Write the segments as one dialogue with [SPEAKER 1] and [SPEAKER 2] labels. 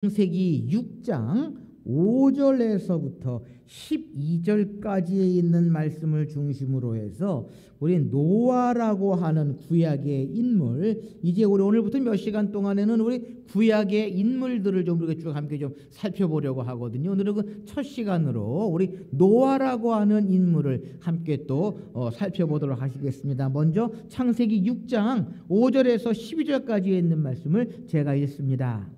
[SPEAKER 1] 창세기 6장 5절에서부터 12절까지에 있는 말씀을 중심으로 해서 우리 노아라고 하는 구약의 인물, 이제 우리 오늘부터 몇 시간 동안에는 우리 구약의 인물들을 좀 우리가 쭉 함께 좀 살펴보려고 하거든요. 오늘은 그 첫 시간으로 우리 노아라고 하는 인물을 함께 또 살펴보도록 하시겠습니다. 먼저 창세기 6장 5절에서 12절까지에 있는 말씀을 제가 읽습니다.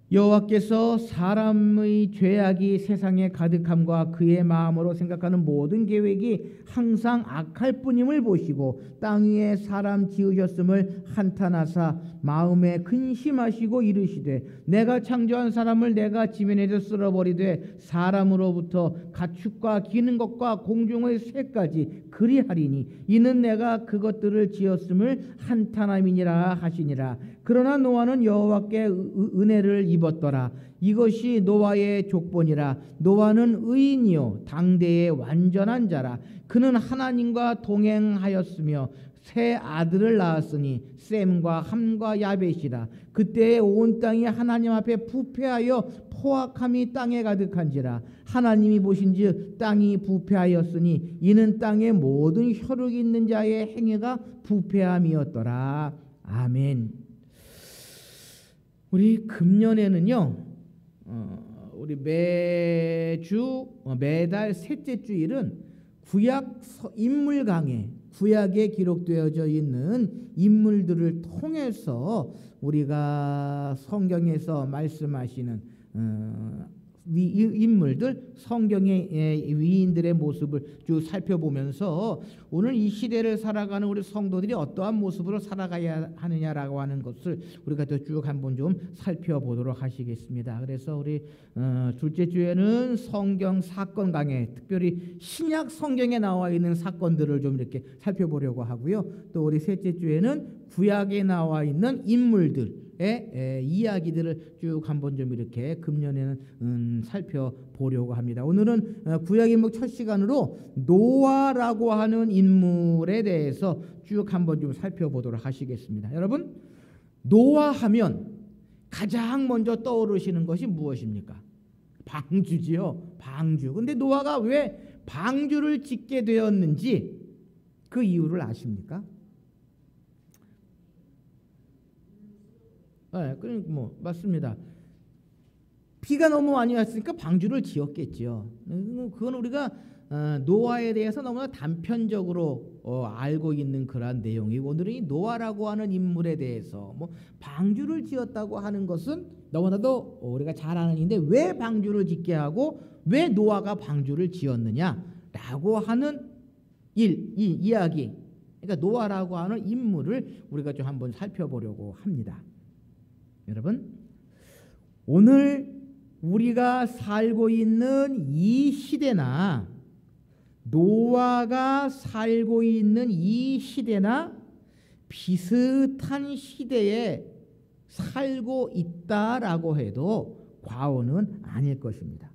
[SPEAKER 1] 여호와께서 사람의 죄악이 세상에 가득함과 그의 마음으로 생각하는 모든 계획이 항상 악할 뿐임을 보시고 땅 위에 사람 지으셨음을 한탄하사 마음에 근심하시고 이르시되 내가 창조한 사람을 내가 지면에서 쓸어버리되 사람으로부터 가축과 기는 것과 공중의 새까지 그리하리니 이는 내가 그것들을 지었음을 한탄함이니라 하시니라. 그러나 노아는 여호와께 은혜를 입었더라. 이것이 노아의 족본이라. 노아는 의인이요 당대의 완전한 자라. 그는 하나님과 동행하였으며 세 아들을 낳았으니 셈과 함과 야벳이라. 그때에 온 땅이 하나님 앞에 부패하여 포악함이 땅에 가득한지라. 하나님이 보신즉 땅이 부패하였으니 이는 땅의 모든 혈육 있는 자의 행위가 부패함이었더라. 아멘. 우리 금년에는요, 우리 매달 셋째 주일은 구약 인물 강해, 구약에 기록되어져 있는 인물들을 통해서 우리가 성경에서 말씀하시는 인물들, 성경의 위인들의 모습을 쭉 살펴보면서 오늘 이 시대를 살아가는 우리 성도들이 어떠한 모습으로 살아가야 하느냐라고 하는 것을 우리가 또 쭉 한번 좀 살펴보도록 하시겠습니다. 그래서 우리 둘째 주에는 성경 사건 강해, 특별히 신약 성경에 나와 있는 사건들을 좀 이렇게 살펴보려고 하고요. 또 우리 셋째 주에는 구약에 나와 있는 인물들 이야기들을 쭉 한번 좀 이렇게 금년에는 살펴보려고 합니다. 오늘은 구약인목 첫 시간으로 노아라고 하는 인물에 대해서 쭉 한번 좀 살펴보도록 하시겠습니다. 여러분, 노아하면 가장 먼저 떠오르시는 것이 무엇입니까? 방주지요. 방주. 근데 노아가 왜 방주를 짓게 되었는지 그 이유를 아십니까? 네, 뭐 맞습니다. 비가 너무 많이 왔으니까 방주를 지었겠죠. 그건 우리가 노아에 대해서 너무나 단편적으로 알고 있는 그러한 내용이고, 오늘은 이 노아라고 하는 인물에 대해서 뭐 방주를 지었다고 하는 것은 너무나도 우리가 잘 아는 일인데, 왜 방주를 짓게 하고 왜 노아가 방주를 지었느냐라고 하는 이 이야기, 그러니까 노아라고 하는 인물을 우리가 좀 한번 살펴보려고 합니다. 여러분, 오늘 우리가 살고 있는 이 시대나 노아가 살고 있는 이 시대나 비슷한 시대에 살고 있다라고 해도 과언은 아닐 것입니다.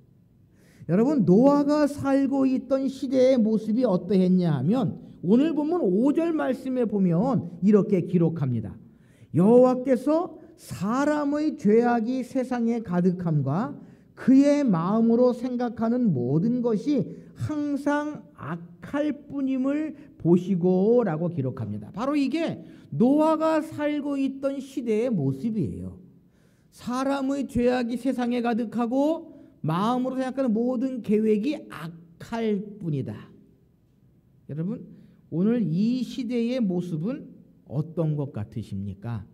[SPEAKER 1] 여러분, 노아가 살고 있던 시대의 모습이 어떠했냐 하면 오늘 보면 5절 말씀에 보면 이렇게 기록합니다. 여호와께서 사람의 죄악이 세상에 가득함과 그의 마음으로 생각하는 모든 것이 항상 악할 뿐임을 보시고 라고 기록합니다. 바로 이게 노아가 살고 있던 시대의 모습이에요. 사람의 죄악이 세상에 가득하고 마음으로 생각하는 모든 계획이 악할 뿐이다. 여러분, 오늘 이 시대의 모습은 어떤 것 같으십니까?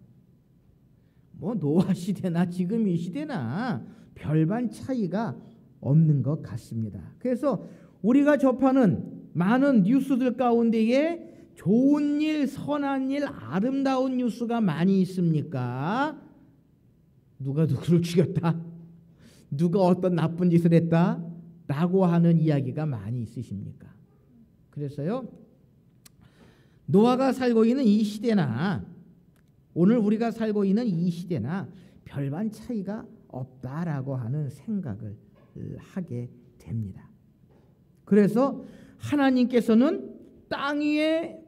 [SPEAKER 1] 뭐 노아 시대나 지금 이 시대나 별반 차이가 없는 것 같습니다. 그래서 우리가 접하는 많은 뉴스들 가운데에 좋은 일, 선한 일, 아름다운 뉴스가 많이 있습니까? 누가 누구를 죽였다? 누가 어떤 나쁜 짓을 했다? 라고 하는 이야기가 많이 있으십니까? 그래서요, 노아가 살고 있는 이 시대나 오늘 우리가 살고 있는 이 시대나 별반 차이가 없다라고 하는 생각을 하게 됩니다. 그래서 하나님께서는 땅 위에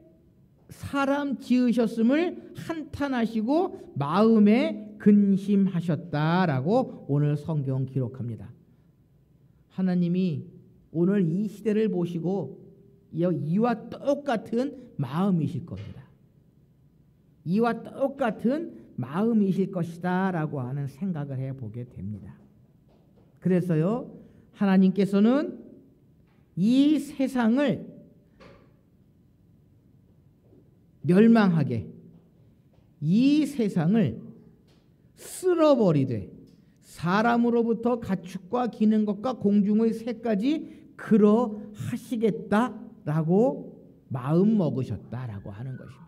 [SPEAKER 1] 사람 지으셨음을 한탄하시고 마음에 근심하셨다라고 오늘 성경 기록합니다. 하나님이 오늘 이 시대를 보시고 이와 똑같은 마음이실 겁니다. 이와 똑같은 마음이실 것이다 라고 하는 생각을 해보게 됩니다. 그래서요, 하나님께서는 이 세상을 멸망하게, 이 세상을 쓸어버리되 사람으로부터 가축과 기는 것과 공중의 새까지 그러하시겠다라고 마음 먹으셨다라고 하는 것입니다.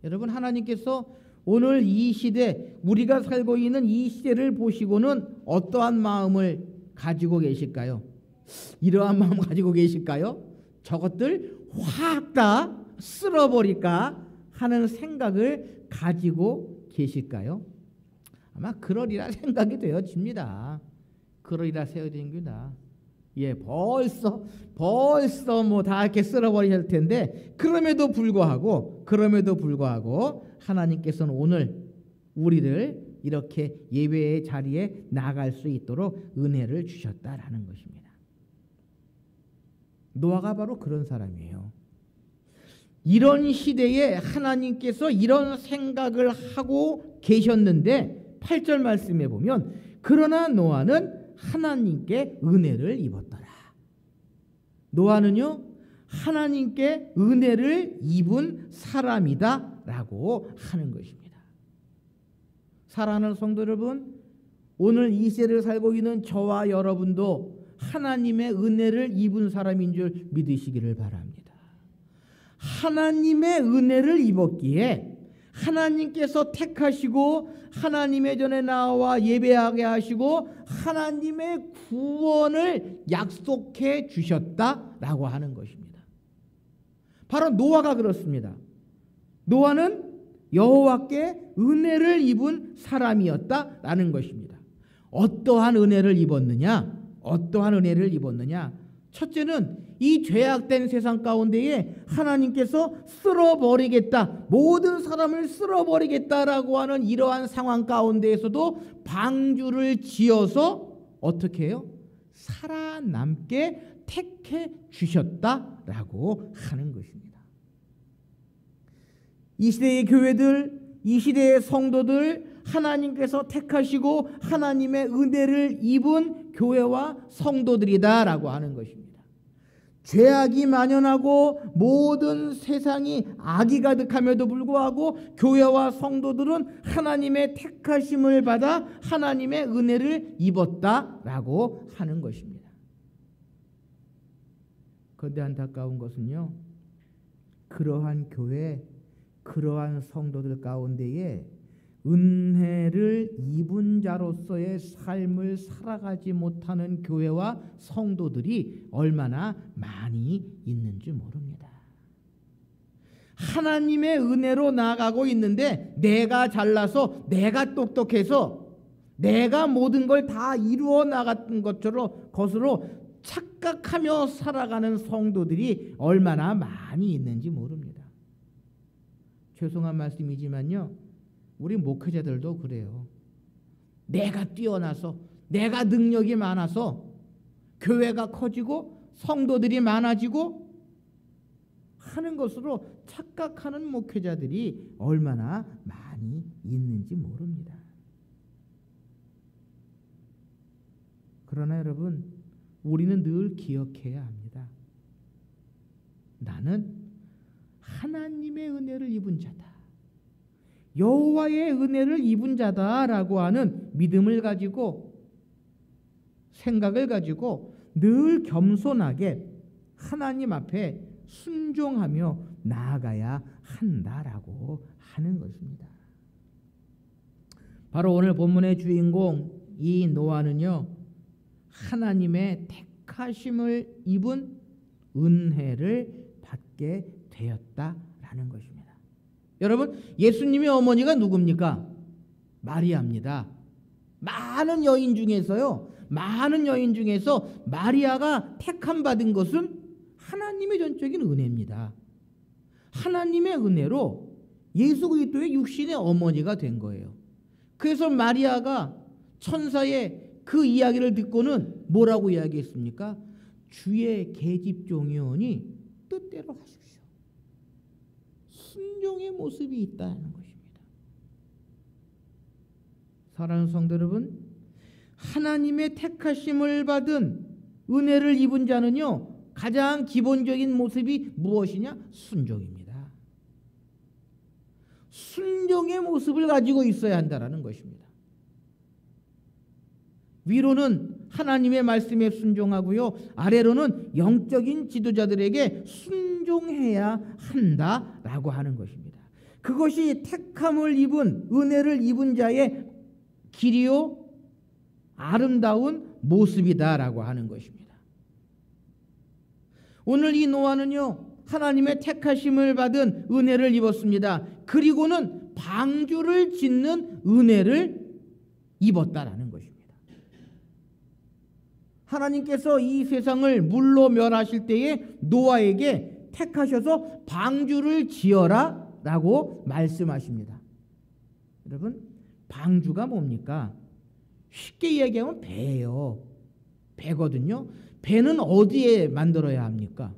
[SPEAKER 1] 여러분, 하나님께서 오늘 이 시대, 우리가 살고 있는 이 시대를 보시고는 어떠한 마음을 가지고 계실까요? 이러한 마음 가지고 계실까요? 저것들 확 다 쓸어버릴까 하는 생각을 가지고 계실까요? 아마 그러리라 생각이 되어집니다. 그러리라 생각됩니다. 예, 벌써 뭐 다 이렇게 쓸어버리실 텐데, 그럼에도 불구하고 하나님께서는 오늘 우리를 이렇게 예배의 자리에 나갈 수 있도록 은혜를 주셨다라는 것입니다. 노아가 바로 그런 사람이에요. 이런 시대에 하나님께서 이런 생각을 하고 계셨는데 8절 말씀에 보면 그러나 노아는 하나님께 은혜를 입었더라. 노아는요, 하나님께 은혜를 입은 사람이다 라고 하는 것입니다. 사랑하는 성도 여러분, 오늘 이 시대를 살고 있는 저와 여러분도 하나님의 은혜를 입은 사람인 줄 믿으시기를 바랍니다. 하나님의 은혜를 입었기에 하나님께서 택하시고 하나님의 전에 나와 예배하게 하시고 하나님의 구원을 약속해 주셨다라고 하는 것입니다. 바로 노아가 그렇습니다. 노아는 여호와께 은혜를 입은 사람이었다라는 것입니다. 어떠한 은혜를 입었느냐? 첫째는 이 죄악된 세상 가운데에 하나님께서 쓸어버리겠다, 모든 사람을 쓸어버리겠다라고 하는 이러한 상황 가운데에서도 방주를 지어서 어떻게 해요? 살아남게 택해 주셨다라고 하는 것입니다. 이 시대의 교회들, 이 시대의 성도들, 하나님께서 택하시고 하나님의 은혜를 입은 교회와 성도들이다라고 하는 것입니다. 죄악이 만연하고 모든 세상이 악이 가득함에도 불구하고 교회와 성도들은 하나님의 택하심을 받아 하나님의 은혜를 입었다라고 하는 것입니다. 그런데 안타까운 것은요, 그러한 교회, 그러한 성도들 가운데에 은혜를 입은 자로서의 삶을 살아가지 못하는 교회와 성도들이 얼마나 많이 있는지 모릅니다. 하나님의 은혜로 나아가고 있는데 내가 잘나서, 내가 똑똑해서, 내가 모든 걸 다 이루어 나갔던 것으로 착각하며 살아가는 성도들이 얼마나 많이 있는지 모릅니다. 죄송한 말씀이지만요, 우리 목회자들도 그래요. 내가 뛰어나서, 내가 능력이 많아서 교회가 커지고 성도들이 많아지고 하는 것으로 착각하는 목회자들이 얼마나 많이 있는지 모릅니다. 그러나 여러분, 우리는 늘 기억해야 합니다. 나는 하나님의 은혜를 입은 자다, 여호와의 은혜를 입은 자다라고 하는 믿음을 가지고, 생각을 가지고 늘 겸손하게 하나님 앞에 순종하며 나아가야 한다라고 하는 것입니다. 바로 오늘 본문의 주인공 이 노아는요, 하나님의 택하심을 입은 은혜를 받게 되었다라는 것입니다. 여러분, 예수님의 어머니가 누굽니까? 마리아입니다. 많은 여인 중에서 마리아가 택함 받은 것은 하나님의 전적인 은혜입니다. 하나님의 은혜로 예수 그리스도의 육신의 어머니가 된 거예요. 그래서 마리아가 천사의 그 이야기를 듣고는 뭐라고 이야기했습니까? 주의 계집종이오니 뜻대로 하십시오. 순종의 모습이 있다는 것입니다. 사랑하는 성도 여러분, 하나님의 택하심을 받은 은혜를 입은 자는요, 가장 기본적인 모습이 무엇이냐? 순종입니다. 순종의 모습을 가지고 있어야 한다는 것입니다. 위로는 하나님의 말씀에 순종하고요, 아래로는 영적인 지도자들에게 순종해야 한다라고 하는 것입니다. 그것이 택함을 입은, 은혜를 입은 자의 길이요 아름다운 모습이다라고 하는 것입니다. 오늘 이 노아는요, 하나님의 택하심을 받은 은혜를 입었습니다. 그리고는 방주를 짓는 은혜를 입었다라는 것입니다. 하나님께서 이 세상을 물로 멸하실 때에 노아에게 택하셔서 방주를 지어라 라고 말씀하십니다. 여러분, 방주가 뭡니까? 쉽게 이야기하면 배예요. 배거든요. 배는 어디에 만들어야 합니까?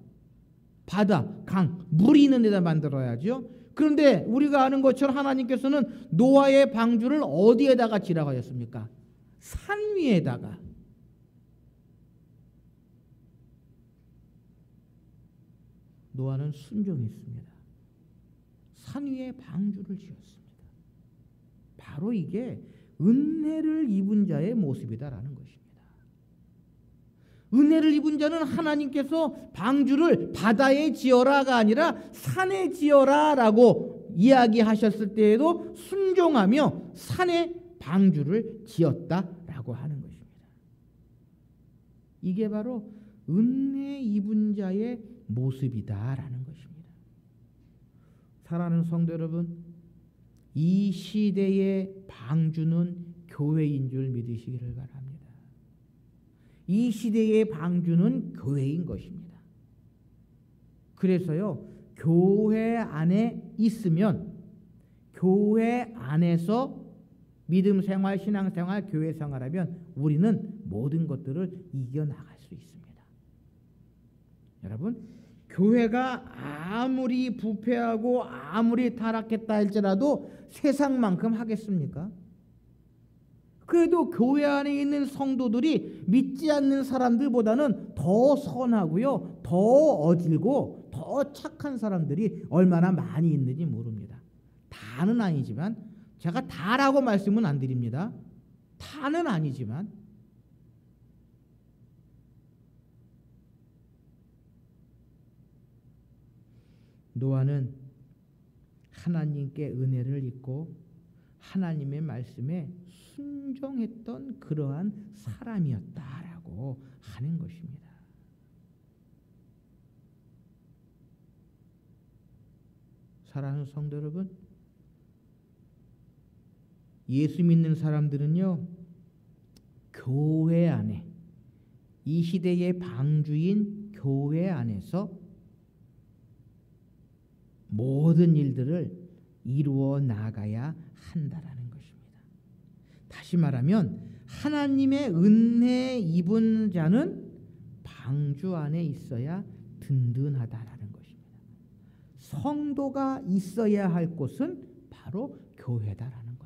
[SPEAKER 1] 바다, 강, 물이 있는 데다 만들어야죠. 그런데 우리가 아는 것처럼 하나님께서는 노아의 방주를 어디에다가 지라고 하셨습니까? 산 위에다가. 노아는 순종했습니다. 산 위에 방주를 지었습니다. 바로 이게 은혜를 입은 자의 모습이다라는 것입니다. 은혜를 입은 자는 하나님께서 방주를 바다에 지어라가 아니라 산에 지어라라고 이야기하셨을 때에도 순종하며 산에 방주를 지었다라고 하는 것입니다. 이게 바로 은혜 입은 자의 모습이다라는 것입니다. 사랑하는 성도 여러분, 이 시대의 방주는 교회인 줄 믿으시기를 바랍니다. 이 시대의 방주는 교회인 것입니다. 그래서요, 교회 안에 있으면 교회 안에서 믿음 생활, 신앙 생활, 교회 생활하면 우리는 모든 것들을 이겨나갈 수 있습니다. 여러분, 교회가 아무리 부패하고 아무리 타락했다 할지라도 세상만큼 하겠습니까? 그래도 교회 안에 있는 성도들이 믿지 않는 사람들보다는 더 선하고요, 더 어질고 더 착한 사람들이 얼마나 많이 있는지 모릅니다. 다는 아니지만, 제가 다라고 말씀은 안 드립니다. 다는 아니지만, 노아는 하나님께 은혜를 입고 하나님의 말씀에 순종했던 그러한 사람이었다라고 하는 것입니다. 사랑하는 성도 여러분, 예수 믿는 사람들은요, 교회 안에, 이 시대의 방주인 교회 안에서 모든 일들을 이루어 나가야 한다라는 것입니다. 다시 말하면 하나님의 은혜 입은 자는 방주 안에 있어야 든든하다라는 것입니다. 성도가 있어야 할 곳은 바로 교회다라는 것입니다.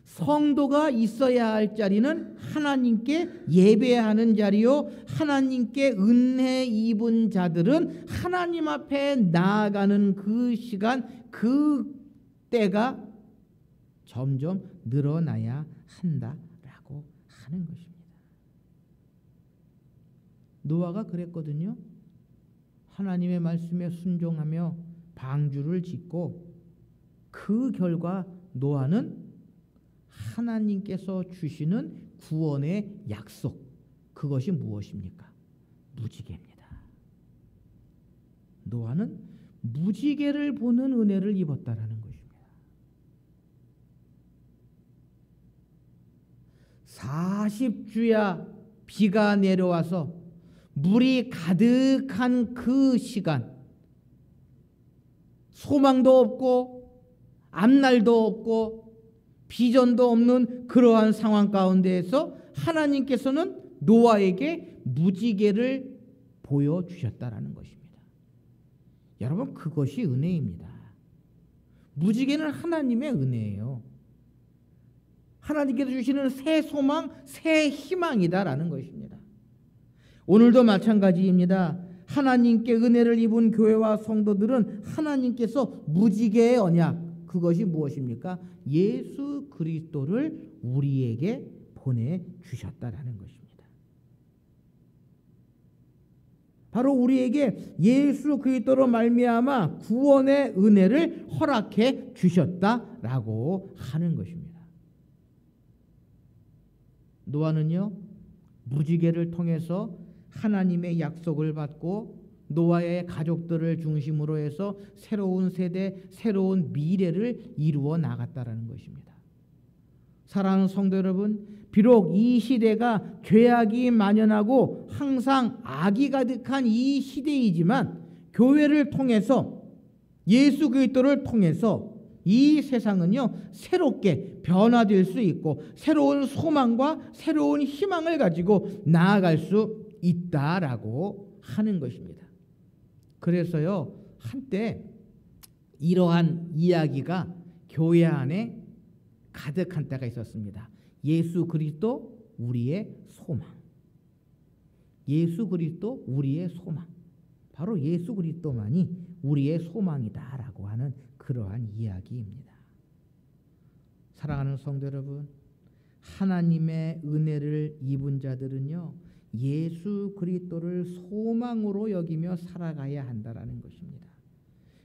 [SPEAKER 1] 성도가 있어야 할 자리는 하나님께 예배하는 자리요, 하나님께 은혜 입은 자들은 하나님 앞에 나아가는 그 시간, 그 때가 점점 늘어나야 한다라고 하는 것입니다. 노아가 그랬거든요. 하나님의 말씀에 순종하며 방주를 짓고, 그 결과 노아는 하나님께서 주시는 구원의 약속, 그것이 무엇입니까? 무지개입니다. 노아는 무지개를 보는 은혜를 입었다라는 것입니다. 40주야 비가 내려와서 물이 가득한 그 시간, 소망도 없고 앞날도 없고 비전도 없는 그러한 상황 가운데에서 하나님께서는 노아에게 무지개를 보여주셨다라는 것입니다. 여러분, 그것이 은혜입니다. 무지개는 하나님의 은혜예요. 하나님께서 주시는 새 소망, 새 희망이다라는 것입니다. 오늘도 마찬가지입니다. 하나님께 은혜를 입은 교회와 성도들은 하나님께서 무지개의 언약, 그것이 무엇입니까? 예수 그리스도를 우리에게 보내주셨다라는 것입니다. 바로 우리에게 예수 그리스도로 말미암아 구원의 은혜를 허락해 주셨다라고 하는 것입니다. 노아는요, 무지개를 통해서 하나님의 약속을 받고 노아의 가족들을 중심으로 해서 새로운 세대, 새로운 미래를 이루어 나갔다라는 것입니다. 사랑하는 성도 여러분, 비록 이 시대가 죄악이 만연하고 항상 악이 가득한 이 시대이지만 교회를 통해서, 예수 그리스도를 통해서 이 세상은요 새롭게 변화될 수 있고 새로운 소망과 새로운 희망을 가지고 나아갈 수 있다라고 하는 것입니다. 그래서요, 한때 이러한 이야기가 교회 안에 가득한 때가 있었습니다. 예수 그리스도 우리의 소망. 예수 그리스도 우리의 소망. 바로 예수 그리스도만이 우리의 소망이다라고 하는 그러한 이야기입니다. 사랑하는 성도 여러분, 하나님의 은혜를 입은 자들은요, 예수 그리스도를 소망으로 여기며 살아가야 한다라는 것입니다.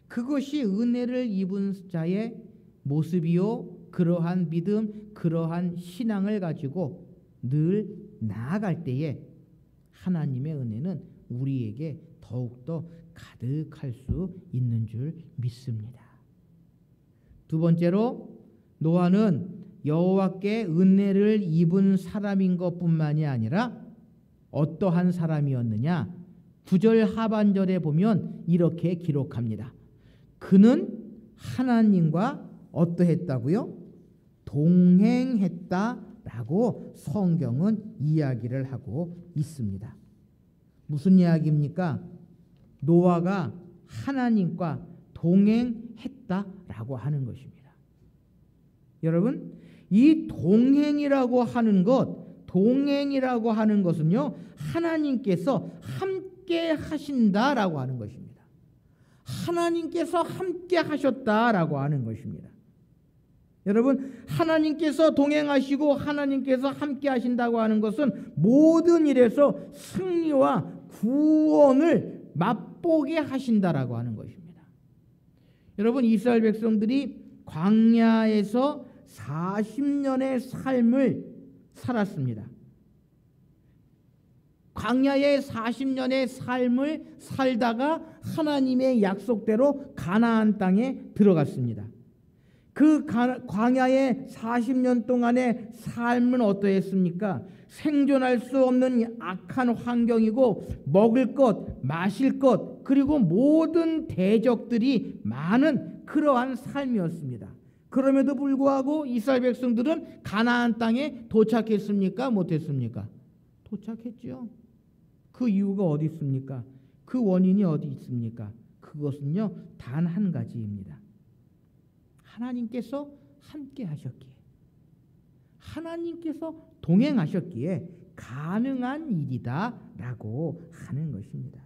[SPEAKER 1] 그것이 은혜를 입은 자의 모습이요, 그러한 믿음, 그러한 신앙을 가지고 늘 나아갈 때에 하나님의 은혜는 우리에게 더욱더 가득할 수 있는 줄 믿습니다. 두 번째로, 노아는 여호와께 은혜를 입은 사람인 것뿐만이 아니라 어떠한 사람이었느냐? 9절 하반절에 보면 이렇게 기록합니다. 그는 하나님과 어떠했다고요? 동행했다라고 성경은 이야기를 하고 있습니다. 무슨 이야기입니까? 노아가 하나님과 동행했다라고 하는 것입니다. 여러분, 이 동행이라고 하는 것은요, 하나님께서 함께 하신다라고 하는 것입니다. 하나님께서 함께 하셨다라고 하는 것입니다. 여러분, 하나님께서 동행하시고 하나님께서 함께 하신다고 하는 것은 모든 일에서 승리와 구원을 맛보게 하신다라고 하는 것입니다. 여러분, 이스라엘 백성들이 광야에서 40년의 삶을 살았습니다. 광야의 40년의 삶을 살다가 하나님의 약속대로 가나안 땅에 들어갔습니다. 그 광야의 40년 동안의 삶은 어떠했습니까? 생존할 수 없는 악한 환경이고 먹을 것, 마실 것, 그리고 모든 대적들이 많은 그러한 삶이었습니다. 그럼에도 불구하고 이스라엘 백성들은 가나안 땅에 도착했습니까? 못했습니까? 도착했죠. 그 이유가 어디 있습니까? 그 원인이 어디 있습니까? 그것은요, 단 한 가지입니다. 하나님께서 함께 하셨기에, 하나님께서 동행하셨기에 가능한 일이다라고 하는 것입니다.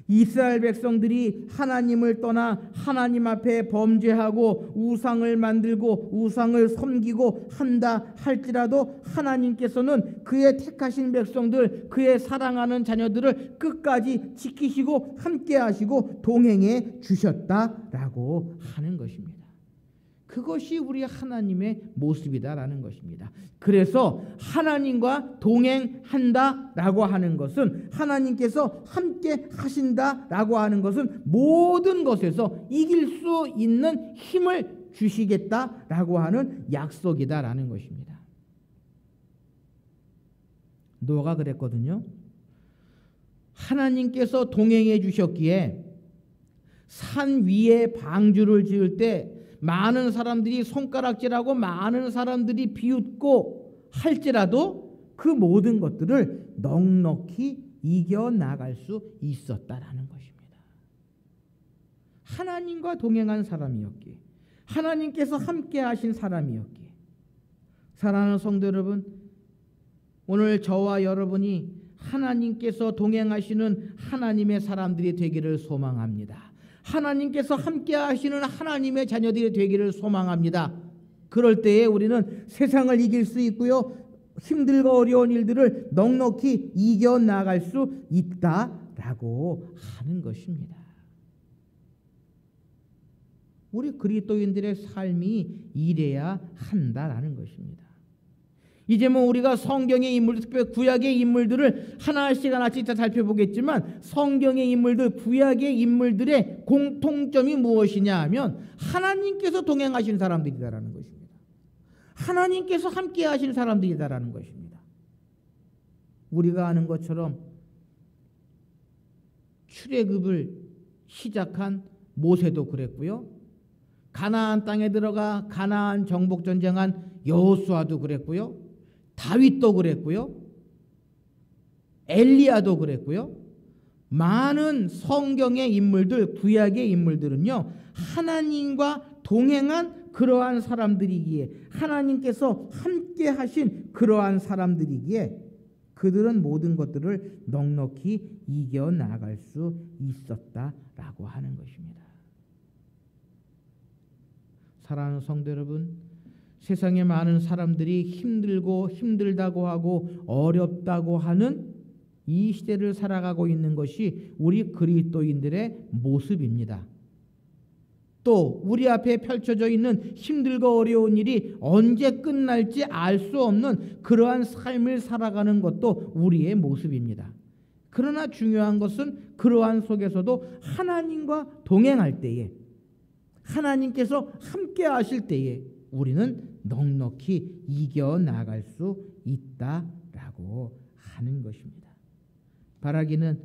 [SPEAKER 1] 이스라엘 백성들이 하나님을 떠나 하나님 앞에 범죄하고 우상을 만들고 우상을 섬기고 한다 할지라도 하나님께서는 그의 택하신 백성들, 그의 사랑하는 자녀들을 끝까지 지키시고 함께 하시고 동행해 주셨다라고 하는 것입니다. 그것이 우리 하나님의 모습이다라는 것입니다. 그래서 하나님과 동행한다라고 하는 것은, 하나님께서 함께 하신다라고 하는 것은 모든 것에서 이길 수 있는 힘을 주시겠다라고 하는 약속이다라는 것입니다. 노아가 그랬거든요. 하나님께서 동행해 주셨기에 산 위에 방주를 지을 때 많은 사람들이 손가락질하고 많은 사람들이 비웃고 할지라도 그 모든 것들을 넉넉히 이겨나갈 수 있었다라는 것입니다. 하나님과 동행한 사람이었기에, 하나님께서 함께 하신 사람이었기에. 사랑하는 성도 여러분, 오늘 저와 여러분이 하나님께서 동행하시는 하나님의 사람들이 되기를 소망합니다. 하나님께서 함께 하시는 하나님의 자녀들이 되기를 소망합니다. 그럴 때에 우리는 세상을 이길 수 있고요, 힘들고 어려운 일들을 넉넉히 이겨나갈 수 있다라고 하는 것입니다. 우리 그리스도인들의 삶이 이래야 한다라는 것입니다. 이제 뭐 우리가 성경의 인물, 특별히 구약의 인물들을 하나씩 다 살펴보겠지만, 성경의 인물들, 구약의 인물들의 공통점이 무엇이냐 하면 하나님께서 동행하신 사람들이다라는 것입니다. 하나님께서 함께 하신 사람들이다라는 것입니다. 우리가 아는 것처럼 출애굽을 시작한 모세도 그랬고요, 가나안 땅에 들어가 가나안 정복 전쟁한 여호수아도 그랬고요, 다윗도 그랬고요, 엘리야도 그랬고요. 많은 성경의 인물들, 구약의 인물들은요, 하나님과 동행한 그러한 사람들이기에, 하나님께서 함께 하신 그러한 사람들이기에 그들은 모든 것들을 넉넉히 이겨나갈 수 있었다라고 하는 것입니다. 사랑하는 성도 여러분, 세상에 많은 사람들이 힘들고 힘들다고 하고 어렵다고 하는 이 시대를 살아가고 있는 것이 우리 그리스도인들의 모습입니다. 또 우리 앞에 펼쳐져 있는 힘들고 어려운 일이 언제 끝날지 알 수 없는 그러한 삶을 살아가는 것도 우리의 모습입니다. 그러나 중요한 것은 그러한 속에서도 하나님과 동행할 때에, 하나님께서 함께 하실 때에 우리는 넉넉히 이겨나갈 수 있다라고 하는 것입니다. 바라기는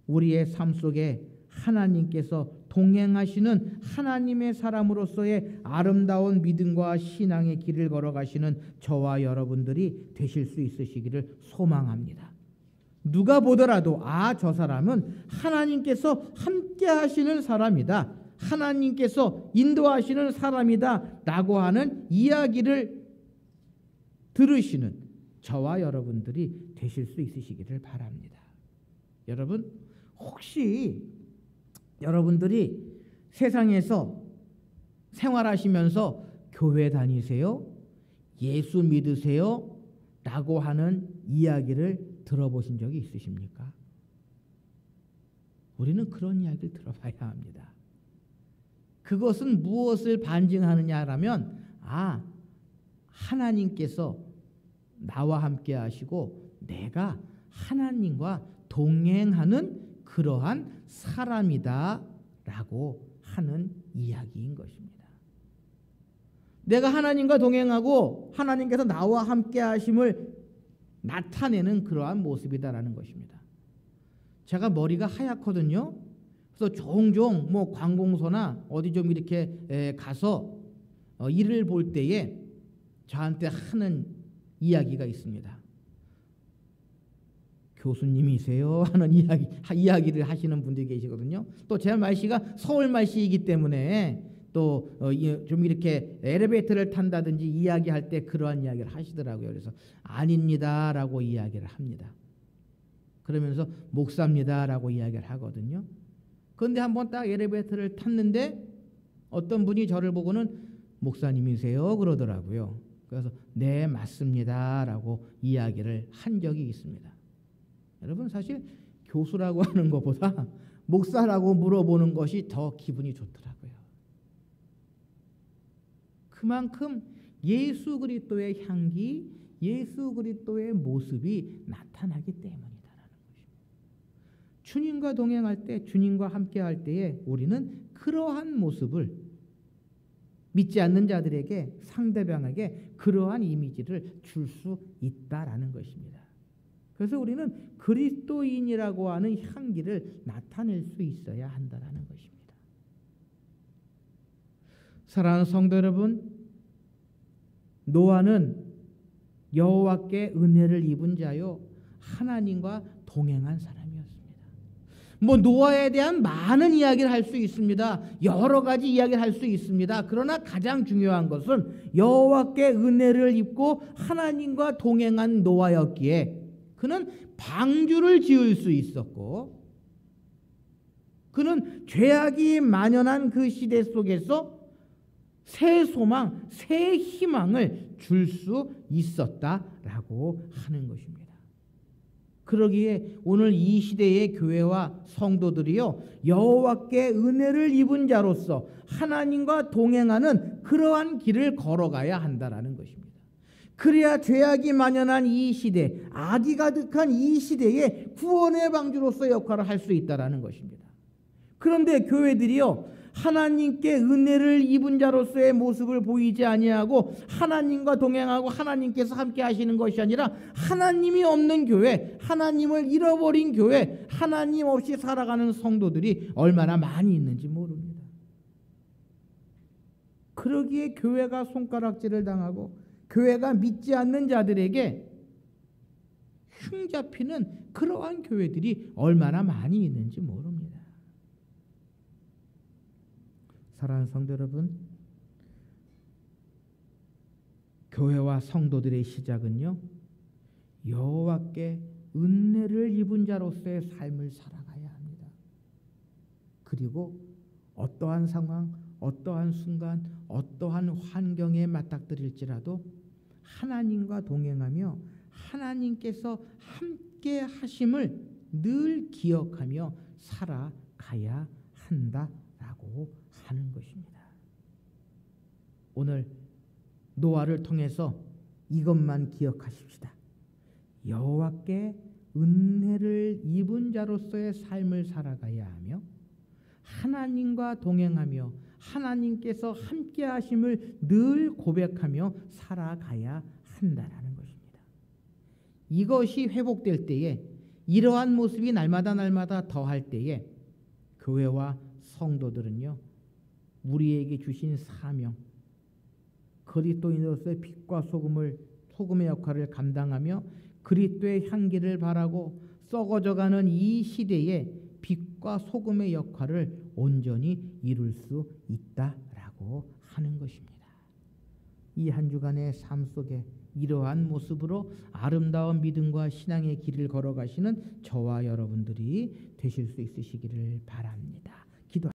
[SPEAKER 1] 우리의 삶 속에 하나님께서 동행하시는 하나님의 사람으로서의 아름다운 믿음과 신앙의 길을 걸어가시는 저와 여러분들이 되실 수 있으시기를 소망합니다. 누가 보더라도 저 사람은 하나님께서 함께 하시는 사람이다, 하나님께서 인도하시는 사람이다 라고 하는 이야기를 들으시는 저와 여러분들이 되실 수 있으시기를 바랍니다. 여러분, 혹시 여러분들이 세상에서 생활하시면서 교회 다니세요? 예수 믿으세요? 라고 하는 이야기를 들어보신 적이 있으십니까? 우리는 그런 이야기를 들어봐야 합니다. 그것은 무엇을 반증하느냐라면 하나님께서 나와 함께 하시고 내가 하나님과 동행하는 그러한 사람이다 라고 하는 이야기인 것입니다. 내가 하나님과 동행하고 하나님께서 나와 함께 하심을 나타내는 그러한 모습이다라는 것입니다. 제가 머리가 하얗거든요. 그래서 종종 뭐 관공서나 어디 좀 이렇게 가서 일을 볼 때에 저한테 하는 이야기가 있습니다. 교수님이세요? 하는 이야기를 하시는 분들이 계시거든요. 또 제 말씨가 서울 말씨이기 때문에 또 좀 이렇게 엘리베이터를 탄다든지 이야기할 때 그러한 이야기를 하시더라고요. 그래서 아닙니다 라고 이야기를 합니다. 그러면서 목사입니다 라고 이야기를 하거든요. 그런데 한번 딱 엘리베이터를 탔는데 어떤 분이 저를 보고는 목사님이세요? 그러더라고요. 그래서 네 맞습니다 라고 이야기를 한 적이 있습니다. 여러분, 사실 교수라고 하는 것보다 목사라고 물어보는 것이 더 기분이 좋더라고요. 그만큼 예수 그리스도의 향기, 예수 그리스도의 모습이 나타나기 때문이다라는 것입니다. 주님과 동행할 때, 주님과 함께할 때에 우리는 그러한 모습을 믿지 않는 자들에게, 상대방에게 그러한 이미지를 줄 수 있다라는 것입니다. 그래서 우리는 그리스도인이라고 하는 향기를 나타낼 수 있어야 한다라는 것입니다. 사랑하는 성도 여러분, 노아는 여호와께 은혜를 입은 자요 하나님과 동행한 사람이었습니다. 노아에 대한 많은 이야기를 할 수 있습니다. 여러 가지 이야기를 할 수 있습니다. 그러나 가장 중요한 것은 여호와께 은혜를 입고 하나님과 동행한 노아였기에 그는 방주를 지을 수 있었고, 그는 죄악이 만연한 그 시대 속에서 새 소망, 새 희망을 줄 수 있었다라고 하는 것입니다. 그러기에 오늘 이 시대의 교회와 성도들이요 여호와께 은혜를 입은 자로서 하나님과 동행하는 그러한 길을 걸어가야 한다라는 것입니다. 그래야 죄악이 만연한 이 시대, 악이 가득한 이 시대에 구원의 방주로서 역할을 할 수 있다라는 것입니다. 그런데 교회들이요 하나님께 은혜를 입은 자로서의 모습을 보이지 아니하고 하나님과 동행하고 하나님께서 함께 하시는 것이 아니라 하나님이 없는 교회, 하나님을 잃어버린 교회, 하나님 없이 살아가는 성도들이 얼마나 많이 있는지 모릅니다. 그러기에 교회가 손가락질을 당하고 교회가 믿지 않는 자들에게 흉잡히는 그러한 교회들이 얼마나 많이 있는지 모릅니다. 사랑하는 성도 여러분, 교회와 성도들의 시작은요 여호와께 은혜를 입은 자로서의 삶을 살아가야 합니다. 그리고 어떠한 상황, 어떠한 순간, 어떠한 환경에 맞닥뜨릴지라도 하나님과 동행하며 하나님께서 함께 하심을 늘 기억하며 살아가야 한다라고 하는 것입니다. 오늘 노아를 통해서 이것만 기억하십시다. 여호와께 은혜를 입은 자로서의 삶을 살아가야 하며 하나님과 동행하며 하나님께서 함께 하심을 늘 고백하며 살아가야 한다라는 것입니다. 이것이 회복될 때에, 이러한 모습이 날마다 더할 때에 교회와 성도들은요 우리에게 주신 사명, 그리스도인으로서의 빛과 소금의 역할을 감당하며 그리스도의 향기를 바라고 썩어져가는 이 시대에 빛과 소금의 역할을 온전히 이룰 수 있다라고 하는 것입니다. 이 한 주간의 삶 속에 이러한 모습으로 아름다운 믿음과 신앙의 길을 걸어가시는 저와 여러분들이 되실 수 있으시기를 바랍니다.